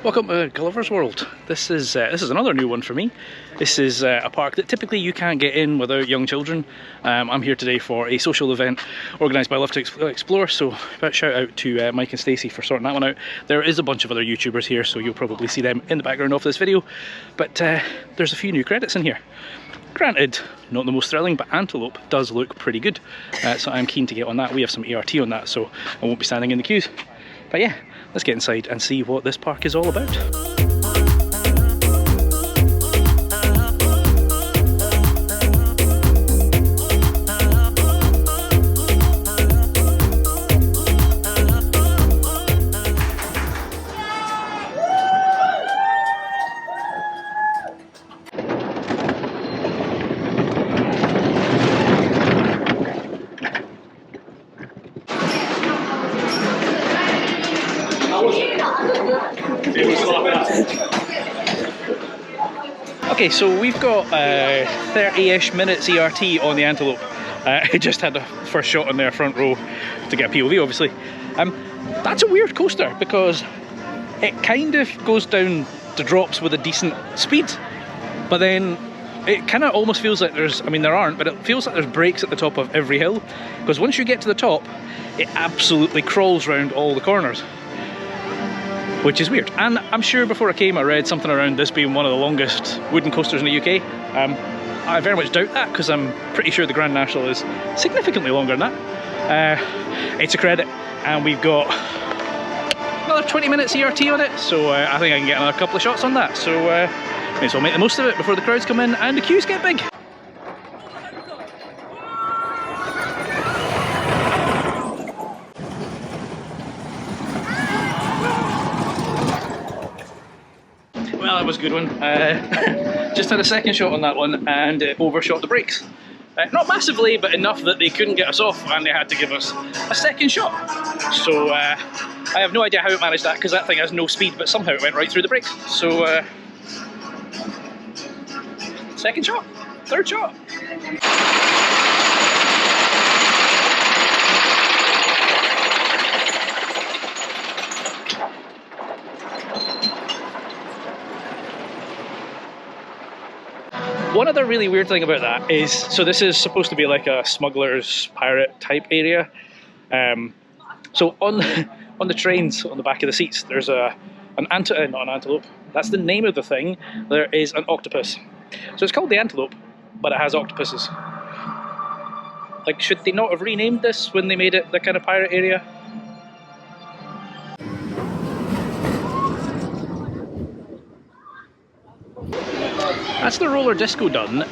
Welcome to Gulliver's World. This is another new one for me. This is a park that typically you can't get in without young children. I'm here today for a social event organised by Love to Explore, so shout out to Mike and Stacey for sorting that one out. There is a bunch of other YouTubers here, so you'll probably see them in the background of this video, but there's a few new credits in here. Granted, not the most thrilling, but Antelope does look pretty good, so I'm keen to get on that. We have some ART on that, so I won't be standing in the queues. But yeah, let's get inside and see what this park is all about. Okay, so we've got 30-ish minutes ERT on the Antelope. I just had the first shot on their front row to get a POV, obviously. That's a weird coaster because it kind of goes down the drops with a decent speed, but then it kind of almost feels like there's, I mean there aren't, but it feels like there's brakes at the top of every hill, because once you get to the top, it absolutely crawls around all the corners, which is weird. And I'm sure before I came I read something around this being one of the longest wooden coasters in the UK. I very much doubt that, because I'm pretty sure the Grand National is significantly longer than that. It's a credit, and we've got another 20 minutes ERT on it, so I think I can get another couple of shots on that. So may as well make the most of it before the crowds come in and the queues get big. Well, that was a good one. Just had a second shot on that one and overshot the brakes. Not massively, but enough that they couldn't get us off and they had to give us a second shot. So I have no idea how it managed that, because that thing has no speed, but somehow it went right through the brakes. So second shot, third shot. One other really weird thing about that is, so this is supposed to be like a smuggler's pirate type area. So on the trains, on the back of the seats, there's not an antelope, that's the name of the thing, there is an octopus. So it's called the Antelope, but it has octopuses. Like, should they not have renamed this when they made it the kind of pirate area? That's the roller disco done.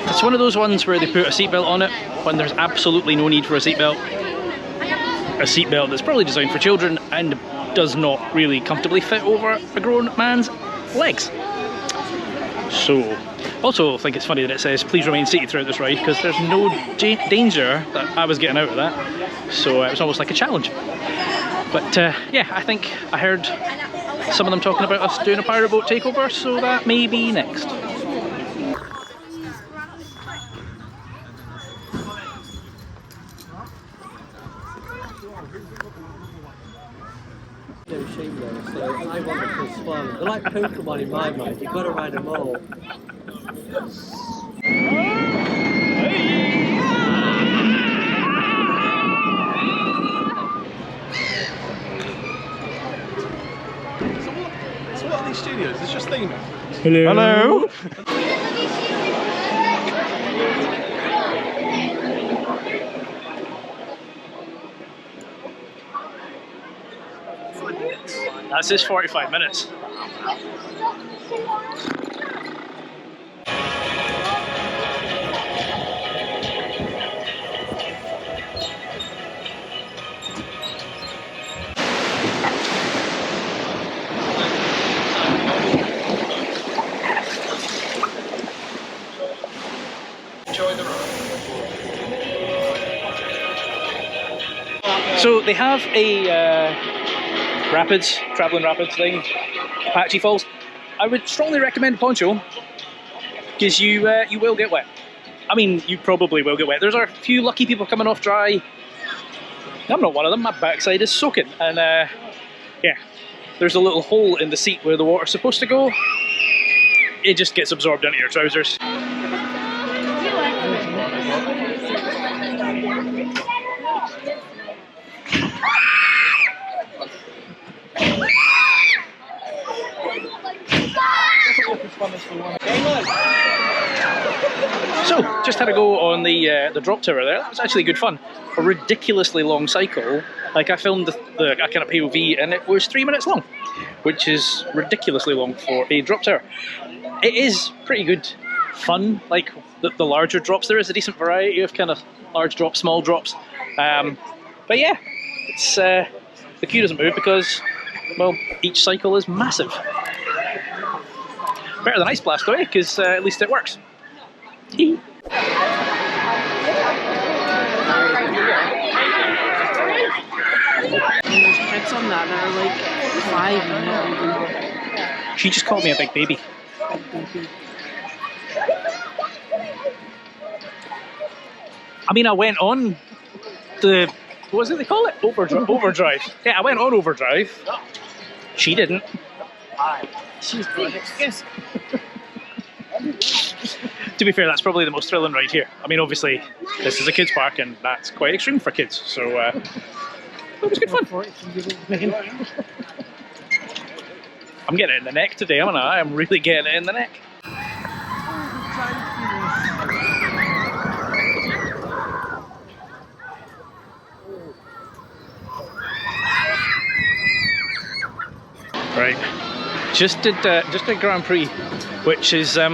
It's one of those ones where they put a seatbelt on it when there's absolutely no need for a seatbelt. A seatbelt that's probably designed for children and does not really comfortably fit over a grown man's legs. So, also think it's funny that it says please remain seated throughout this ride, because there's no danger that I was getting out of that. So it was almost like a challenge. But yeah, I think I heard some of them talking about us doing a pirate boat takeover, so that may be next. I want the plus one. They're like Pokemon in my mind, you've got to ride them all. So what are these studios? It's just theming. Hello. Hello. That's his 45 minutes. So they have a travelling rapids thing, Apache Falls. I would strongly recommend poncho, because you will get wet. I mean, you probably will get wet. There's a few lucky people coming off dry. I'm not one of them. My backside is soaking, and yeah, there's a little hole in the seat where the water's supposed to go. It just gets absorbed into your trousers. So, just had a go on the drop tower there. That was actually good fun. A ridiculously long cycle. Like, I filmed a kind of POV and it was 3 minutes long, which is ridiculously long for a drop tower. It is pretty good fun. Like, the larger drops, there is a decent variety of kind of large drops, small drops. But yeah, it's the queue doesn't move because, well, each cycle is massive. Better than Ice Blast though, because at least it works. There's kids on that are like 5 and not even. She just called me a big baby. I mean, I went on the, what was it they call it? Overdrive. Yeah, I went on overdrive. She didn't. She's good. Yes. To be fair, that's probably the most thrilling ride here. I mean, obviously, this is a kids' park and that's quite extreme for kids, so it was good fun. I'm getting it in the neck today, aren't I? I'm really getting it in the neck. Right, just did Grand Prix, which is I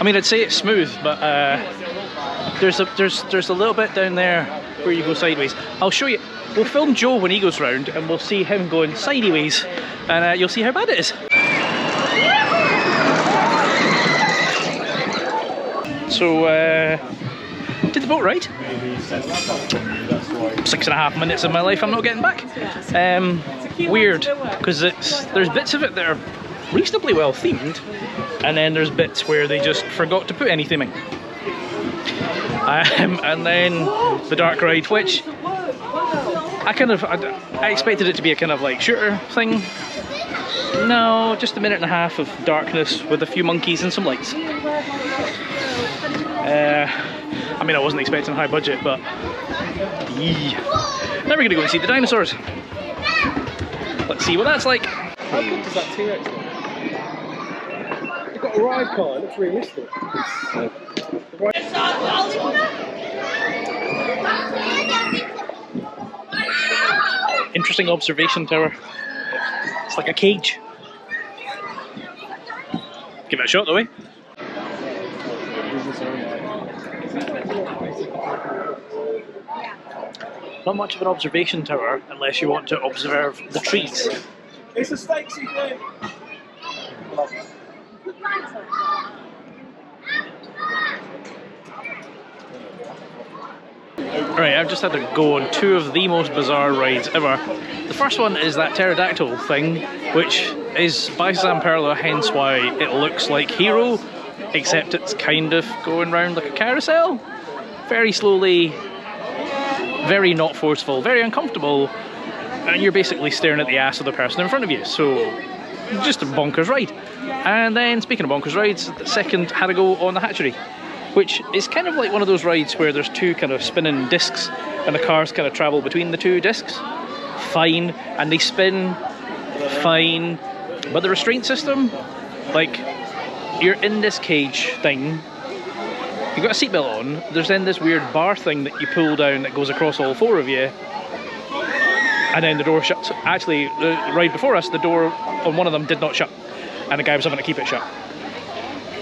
mean, I'd say it's smooth, but there's a little bit down there where you go sideways. I'll show you. We'll film Joe when he goes round, and we'll see him going sideways, and you'll see how bad it is. So did the boat ride. 6.5 minutes of my life I'm not getting back. Weird, because there's bits of it that are reasonably well themed, and then there's bits where they just forgot to put any theming. And then the dark ride, which I expected it to be a kind of like shooter thing. No, just a minute and a half of darkness with a few monkeys and some lights. I mean, I wasn't expecting high budget, but now we're gonna go and see the dinosaurs. Let's see what that's like. How good does that T-Rex look? You've got a ride car, it looks realistic. Interesting observation tower. It's like a cage. Give it a shot though, eh? Not much of an observation tower unless you want to observe the trees. It's a Stacey thing. Right, I've just had to go on 2 of the most bizarre rides ever. The first one is that pterodactyl thing, which is by Zamperla, hence why it looks like Hero, except it's kind of going round like a carousel. Very slowly, very not forceful, very uncomfortable, and you're basically staring at the ass of the person in front of you, so just a bonkers ride. And then, speaking of bonkers rides, the second had to go on the hatchery, which is kind of like one of those rides where there's 2 kind of spinning discs and the cars kind of travel between the 2 discs. Fine, and they spin fine, but the restraint system, like, you're in this cage thing, you've got a seatbelt on, there's then this weird bar thing that you pull down that goes across all 4 of you, and then the door shuts. Actually, the ride before us, the door on one of them did not shut, and the guy was having to keep it shut.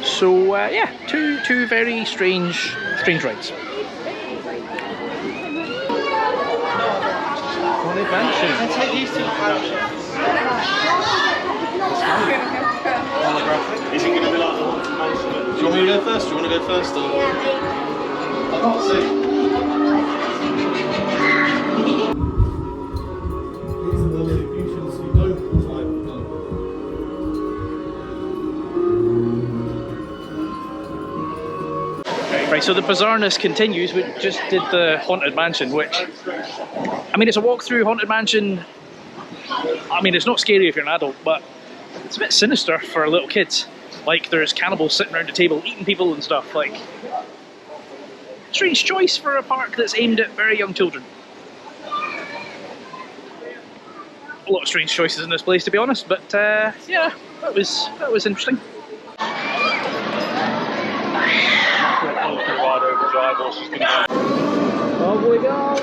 So yeah, two very strange rides. Haunted Mansion. Is it going to be like the Haunted Mansion? Do you want me to go first? Do you want to go first? Or? I can't see. These are the Lilliputians who don't type. Right, so the bizarreness continues. We just did the Haunted Mansion, which, I mean, it's a walk through Haunted Mansion I mean, it's not scary if you're an adult, but it's a bit sinister for little kids. Like, there's cannibals sitting around the table eating people and stuff. Like, strange choice for a park that's aimed at very young children. A lot of strange choices in this place, to be honest, but yeah, that was interesting. Oh, we go!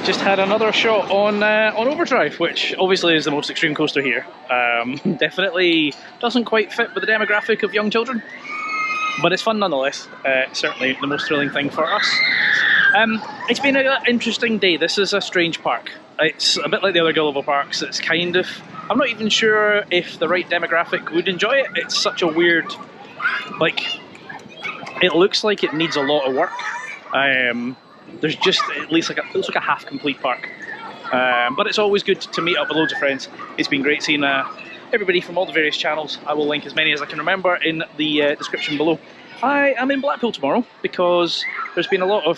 Just had another shot on Overdrive, which obviously is the most extreme coaster here. Definitely doesn't quite fit with the demographic of young children, but it's fun nonetheless. Certainly the most thrilling thing for us. It's been an interesting day. This is a strange park. It's a bit like the other Gulliver parks. It's kind of, I'm not even sure if the right demographic would enjoy it. It's such a weird, like, it looks like it needs a lot of work. There's just at least it looks like a half-complete park. But it's always good to meet up with loads of friends. It's been great seeing everybody from all the various channels. I will link as many as I can remember in the description below. I am in Blackpool tomorrow because there's been a lot of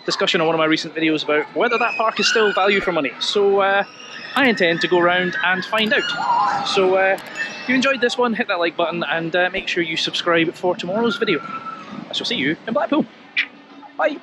discussion on one of my recent videos about whether that park is still value for money. So I intend to go around and find out. So if you enjoyed this one, hit that like button and make sure you subscribe for tomorrow's video. I shall see you in Blackpool. Bye!